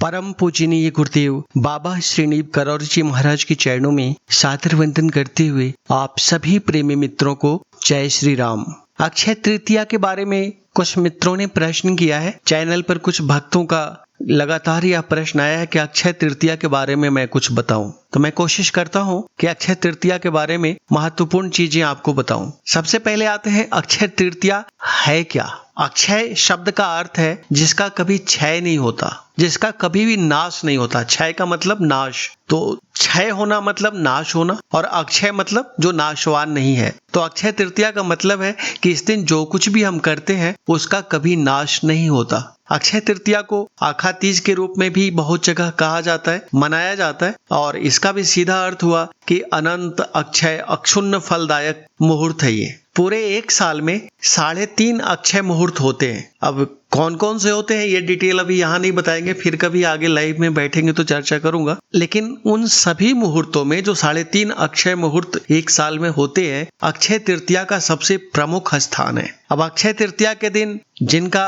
परम पूजनीय गुरुदेव बाबा श्रीनीब करौरी जी महाराज के चरणों में सादर वंदन करते हुए आप सभी प्रेमी मित्रों को जय श्री राम। अक्षय तृतीया के बारे में कुछ मित्रों ने प्रश्न किया है। चैनल पर कुछ भक्तों का लगातार यह प्रश्न आया है कि अक्षय तृतीया के बारे में मैं कुछ बताऊं, तो मैं कोशिश करता हूं कि अक्षय तृतीया के बारे में महत्वपूर्ण चीजें आपको बताऊं। सबसे पहले आते हैं अक्षय तृतीया है क्या। अक्षय शब्द का अर्थ है जिसका कभी क्षय नहीं होता, जिसका कभी भी नाश नहीं होता। क्षय का मतलब नाश, तो क्षय होना मतलब नाश होना, और अक्षय मतलब जो नाशवान नहीं है। तो अक्षय तृतीया का मतलब है कि इस दिन जो कुछ भी हम करते हैं उसका कभी नाश नहीं होता। अक्षय तृतीया को आखा तीज के रूप में भी बहुत जगह कहा जाता है, मनाया जाता है, और इसका भी सीधा अर्थ हुआ कि अनंत अक्षय अक्षुण्ण फलदायक मुहूर्त है। ये पूरे एक साल में 3.5 अक्षय मुहूर्त होते हैं। अब कौन कौन से होते हैं ये डिटेल अभी यहाँ नहीं बताएंगे, फिर कभी आगे लाइव में बैठेंगे तो चर्चा करूंगा। लेकिन उन सभी मुहूर्तों में जो 3.5 अक्षय मुहूर्त एक साल में होते हैं, अक्षय तृतीया का सबसे प्रमुख स्थान है। अब अक्षय तृतीया के दिन जिनका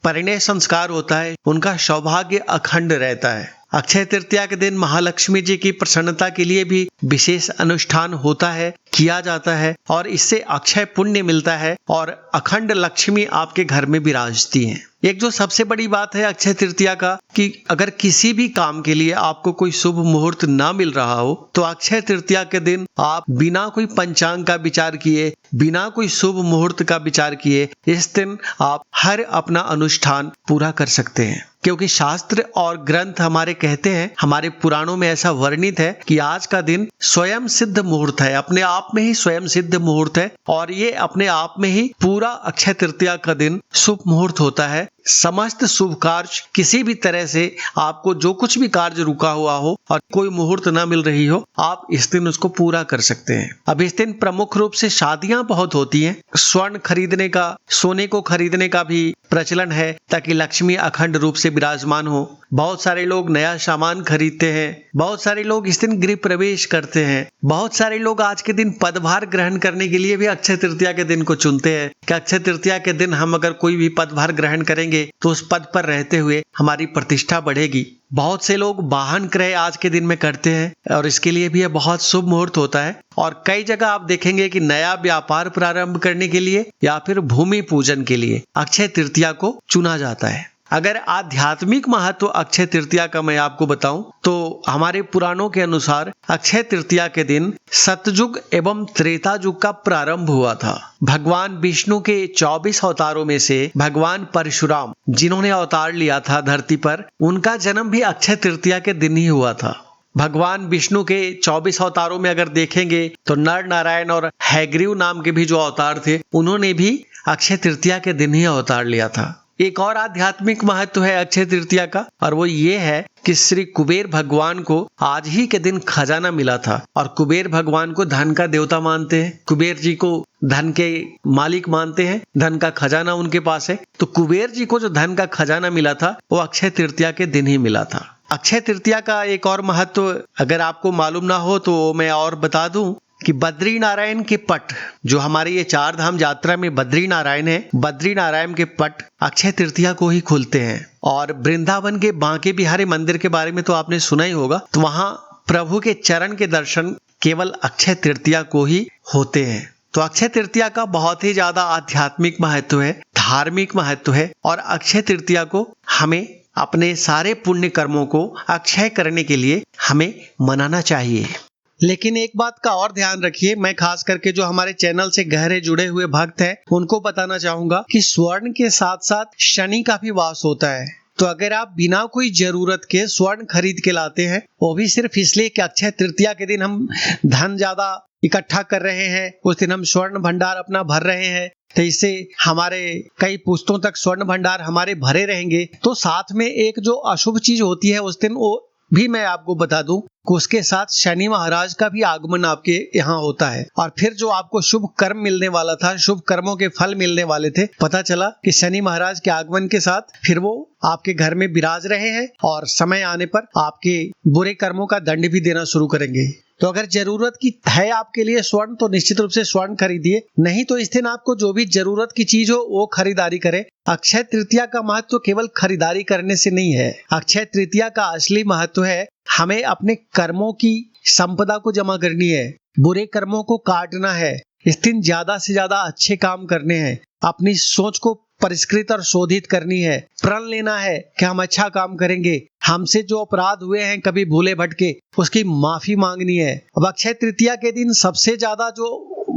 परिणय संस्कार होता है उनका सौभाग्य अखंड रहता है। अक्षय तृतीया के दिन महालक्ष्मी जी की प्रसन्नता के लिए भी विशेष अनुष्ठान होता है, किया जाता है, और इससे अक्षय पुण्य मिलता है और अखंड लक्ष्मी आपके घर में विराजती हैं। एक जो सबसे बड़ी बात है अक्षय तृतीया का कि अगर किसी भी काम के लिए आपको कोई शुभ मुहूर्त ना मिल रहा हो तो अक्षय तृतीया के दिन आप बिना कोई पंचांग का विचार किए, बिना कोई शुभ मुहूर्त का विचार किए, इस दिन आप हर अपना अनुष्ठान पूरा कर सकते हैं। क्योंकि शास्त्र और ग्रंथ हमारे कहते हैं, हमारे पुराणों में ऐसा वर्णित है कि आज का दिन स्वयं सिद्ध मुहूर्त है, अपने आप में ही स्वयं सिद्ध मुहूर्त है, और ये अपने आप में ही पूरा अक्षय तृतीया का दिन शुभ मुहूर्त होता है। समस्त शुभ कार्य, किसी भी तरह से आपको जो कुछ भी कार्य रुका हुआ हो और कोई मुहूर्त ना मिल रही हो, आप इस दिन उसको पूरा कर सकते हैं। अब इस दिन प्रमुख रूप से शादियां बहुत होती हैं। स्वर्ण खरीदने का, सोने को खरीदने का भी प्रचलन है ताकि लक्ष्मी अखंड रूप से विराजमान हो। बहुत सारे लोग नया सामान खरीदते हैं, बहुत सारे लोग इस दिन गृह प्रवेश करते हैं, बहुत सारे लोग आज के दिन पदभार ग्रहण करने के लिए भी अक्षय तृतीया के दिन को चुनते हैं कि अक्षय तृतीया के दिन हम अगर कोई भी पदभार ग्रहण करेंगे तो उस पद पर रहते हुए हमारी प्रतिष्ठा बढ़ेगी। बहुत से लोग वाहन क्रय आज के दिन में करते हैं और इसके लिए भी यह बहुत शुभ मुहूर्त होता है। और कई जगह आप देखेंगे कि नया व्यापार प्रारंभ करने के लिए या फिर भूमि पूजन के लिए अक्षय तृतीया को चुना जाता है। अगर आध्यात्मिक महत्व अक्षय तृतीया का मैं आपको बताऊं तो हमारे पुराणों के अनुसार अक्षय तृतीया के दिन सतयुग एवं त्रेता युग का प्रारंभ हुआ था। भगवान विष्णु के 24 अवतारों में से भगवान परशुराम जिन्होंने अवतार लिया था धरती पर, उनका जन्म भी अक्षय तृतीया के दिन ही हुआ था। भगवान विष्णु के 24 अवतारों में अगर देखेंगे तो नर नारायण और हैग्रीव नाम के भी जो अवतार थे, उन्होंने भी अक्षय तृतीया के दिन ही अवतार लिया था। एक और आध्यात्मिक महत्व है अक्षय तृतीया का, और वो ये है कि श्री कुबेर भगवान को आज ही के दिन खजाना मिला था, और कुबेर भगवान को धन का देवता मानते हैं। कुबेर जी को धन के मालिक मानते हैं, धन का खजाना उनके पास है। तो कुबेर जी को जो धन का खजाना मिला था वो अक्षय तृतीया के दिन ही मिला था। अक्षय तृतीया का एक और महत्व अगर आपको मालूम ना हो तो मैं और बता दूं कि बद्री नारायण के पट, जो हमारे ये 4 धाम यात्रा में बद्री नारायण है, बद्री नारायण के पट अक्षय तृतीया को ही खुलते हैं। और वृंदावन के बांके बिहारी मंदिर के बारे में तो आपने सुना ही होगा, तो वहां प्रभु के चरण के दर्शन केवल अक्षय तृतीया को ही होते हैं। तो अक्षय तृतीया का बहुत ही ज्यादा आध्यात्मिक महत्व है, धार्मिक महत्व है, और अक्षय तृतीया को हमें अपने सारे पुण्य कर्मों को अक्षय करने के लिए हमें मनाना चाहिए। लेकिन एक बात का और ध्यान रखिए, मैं खास करके जो हमारे चैनल से गहरे जुड़े हुए भक्त हैं उनको बताना चाहूंगा कि स्वर्ण के साथ साथ शनि का भी वास होता है। तो अगर आप बिना कोई जरूरत के स्वर्ण खरीद के लाते हैं, वो भी सिर्फ इसलिए कि अक्षय तृतीया के दिन हम धन ज्यादा इकट्ठा कर रहे हैं, उस दिन हम स्वर्ण भंडार अपना भर रहे हैं, तो इससे हमारे कई पुश्तों तक स्वर्ण भंडार हमारे भरे रहेंगे, तो साथ में एक जो अशुभ चीज होती है उस दिन वो भी मैं आपको बता दूं कि उसके साथ शनि महाराज का भी आगमन आपके यहाँ होता है। और फिर जो आपको शुभ कर्म मिलने वाला था, शुभ कर्मों के फल मिलने वाले थे, पता चला कि शनि महाराज के आगमन के साथ फिर वो आपके घर में विराज रहे हैं और समय आने पर आपके बुरे कर्मों का दंड भी देना शुरू करेंगे। तो अगर जरूरत की है आपके लिए स्वर्ण तो निश्चित रूप से स्वर्ण खरीदिए, नहीं तो इस दिन आपको जो भी जरूरत की चीज हो वो खरीदारी करें। अक्षय तृतीया का महत्व केवल खरीदारी करने से नहीं है। अक्षय तृतीया का असली महत्व है हमें अपने कर्मों की संपदा को जमा करनी है, बुरे कर्मों को काटना है, इस दिन ज्यादा से ज्यादा अच्छे काम करने हैं, अपनी सोच को परिष्कृत और शोधित करनी है, प्रण लेना है कि हम अच्छा काम करेंगे, हमसे जो अपराध हुए हैं कभी भूले भटके उसकी माफी मांगनी है। अब अक्षय तृतीया के दिन सबसे ज्यादा जो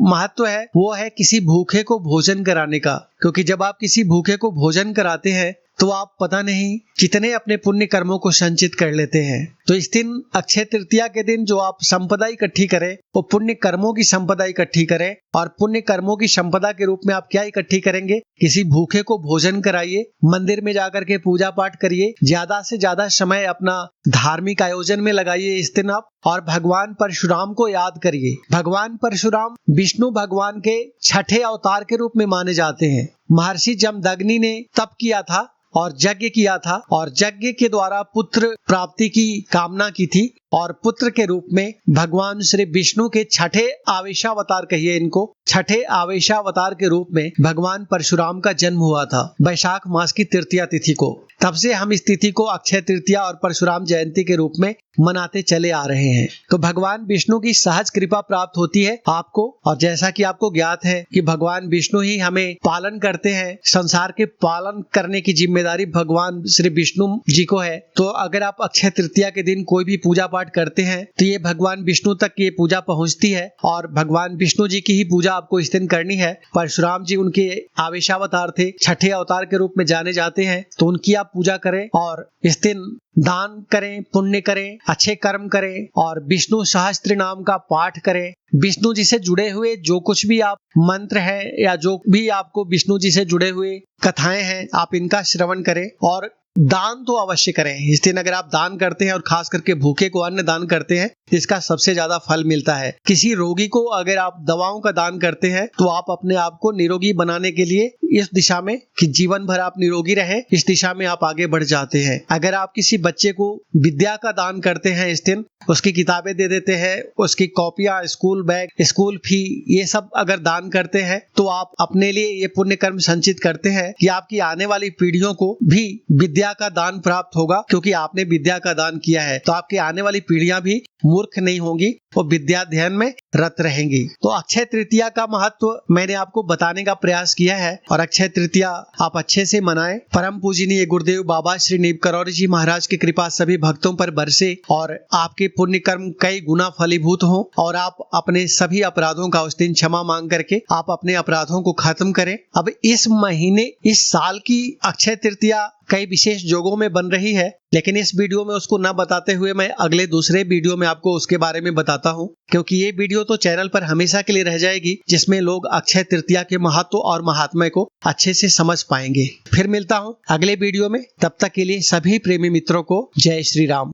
महत्व है वो है किसी भूखे को भोजन कराने का, क्योंकि जब आप किसी भूखे को भोजन कराते हैं तो आप पता नहीं कितने अपने पुण्य कर्मों को संचित कर लेते हैं। तो इस दिन अक्षय तृतीया के दिन जो आप संपदा इकट्ठी करें वो पुण्य कर्मों की संपदा इकट्ठी करें, और पुण्य कर्मों की संपदा के रूप में आप क्या इकट्ठी करेंगे, किसी भूखे को भोजन कराइए, मंदिर में जाकर के पूजा पाठ करिए, ज्यादा से ज्यादा समय अपना धार्मिक आयोजन में लगाइए इस दिन आप, और भगवान परशुराम को याद करिए। भगवान परशुराम विष्णु भगवान के छठे अवतार के रूप में माने जाते हैं। महर्षि जमदग्नि ने तप किया था और यज्ञ किया था, और यज्ञ के द्वारा पुत्र प्राप्ति की कामना की थी, और पुत्र के रूप में भगवान श्री विष्णु के छठे आवेशावतार कहिए इनको, छठे आवेशावतार के रूप में भगवान परशुराम का जन्म हुआ था वैशाख मास की तृतीया तिथि को। तब से हम इस तिथि को अक्षय तृतीया और परशुराम जयंती के रूप में मनाते चले आ रहे हैं। तो भगवान विष्णु की सहज कृपा प्राप्त होती है आपको, और जैसा कि आपको ज्ञात है कि भगवान विष्णु ही हमें पालन करते हैं, संसार के पालन करने की जिम्मेदारी भगवान श्री विष्णु जी को है। तो अगर आप अक्षय तृतीया के दिन कोई भी पूजा पाठ करते हैं तो ये भगवान विष्णु तक ये पूजा पहुंचती है, और भगवान विष्णु जी की ही पूजा आपको इस दिन करनी है। परशुराम जी उनके आवेशावतार थे, छठे अवतार के रूप में जाने जाते हैं, तो उनकी आप पूजा करें और इस दिन दान करें, पुण्य करें, अच्छे कर्म करें, और विष्णु सहस्त्र नाम का पाठ करें। विष्णु जी से जुड़े हुए जो कुछ भी आप मंत्र हैं या जो भी आपको विष्णु जी से जुड़े हुए कथाएं हैं आप इनका श्रवण करें, और दान तो अवश्य करें। इस दिन अगर आप दान करते हैं और खास करके भूखे को अन्न दान करते हैं तो इसका सबसे ज्यादा फल मिलता है। किसी रोगी को अगर आप दवाओं का दान करते हैं तो आप अपने आप को निरोगी बनाने के लिए इस दिशा में कि जीवन भर आप निरोगी रहे, इस दिशा में आप आगे बढ़ जाते हैं। अगर आप किसी बच्चे को विद्या का दान करते हैं इस दिन, उसकी किताबें दे देते हैं, उसकी कॉपियां, स्कूल बैग, स्कूल फी, ये सब अगर दान करते हैं तो आप अपने लिए ये पुण्य कर्म संचित करते हैं कि आपकी आने वाली पीढ़ियों को भी विद्या का दान प्राप्त होगा, क्योंकि आपने विद्या का दान किया है। तो आपकी आने वाली पीढ़ियां भी मूर्ख नहीं होंगी, वो विद्या अध्ययन में रत रहेंगी। तो अक्षय तृतीया का महत्व मैंने आपको बताने का प्रयास किया है, और अक्षय तृतीया आप अच्छे से मनाएं। परम पूजनीय गुरुदेव बाबा श्री नीब करौरी जी महाराज की कृपा सभी भक्तों पर बरसे और आपके पुण्य कर्म कई गुना फलीभूत हो, और आप अपने सभी अपराधों का उस दिन क्षमा मांग करके आप अपने अपराधों को खत्म करें। अब इस महीने, इस साल की अक्षय तृतीया कई विशेष योगों में बन रही है, लेकिन इस वीडियो में उसको न बताते हुए मैं अगले दूसरे वीडियो में आपको उसके बारे में बताता हूँ, क्योंकि ये वीडियो तो चैनल पर हमेशा के लिए रह जाएगी, जिसमें लोग अक्षय तृतीया के महत्व और महात्म्य को अच्छे से समझ पाएंगे। फिर मिलता हूँ अगले वीडियो में, तब तक के लिए सभी प्रेमी मित्रों को जय श्री राम।